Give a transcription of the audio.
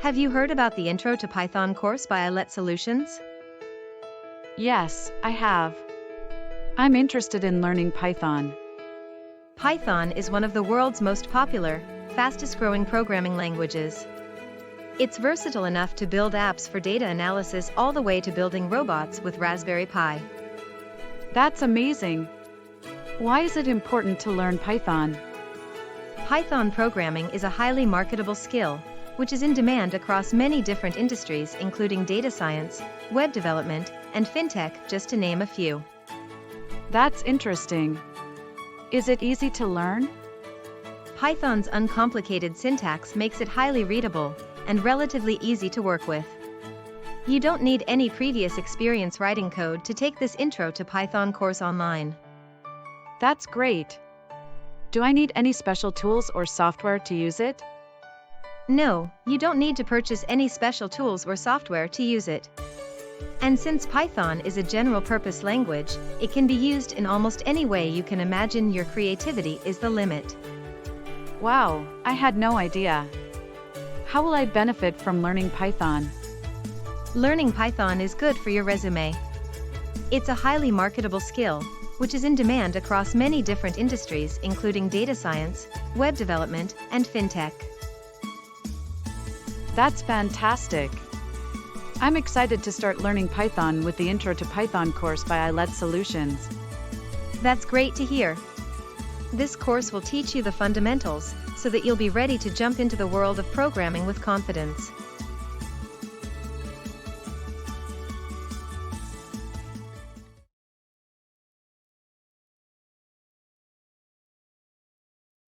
Have you heard about the Intro to Python course by iLet Solutions? Yes, I have. I'm interested in learning Python. Python is one of the world's most popular, fastest-growing programming languages. It's versatile enough to build apps for data analysis all the way to building robots with Raspberry Pi. That's amazing. Why is it important to learn Python? Python programming is a highly marketable skill, which is in demand across many different industries including data science, web development, and fintech, just to name a few. That's interesting. Is it easy to learn? Python's uncomplicated syntax makes it highly readable and relatively easy to work with. You don't need any previous experience writing code to take this Intro to Python course online. That's great. Do I need any special tools or software to use it? No, you don't need to purchase any special tools or software to use it. And since Python is a general-purpose language, it can be used in almost any way you can imagine. Your creativity is the limit. Wow, I had no idea. How will I benefit from learning Python? Learning Python is good for your resume. It's a highly marketable skill, which is in demand across many different industries including data science, web development, and fintech. That's fantastic. I'm excited to start learning Python with the Intro to Python course by iLet Solutions. That's great to hear. This course will teach you the fundamentals, so that you'll be ready to jump into the world of programming with confidence.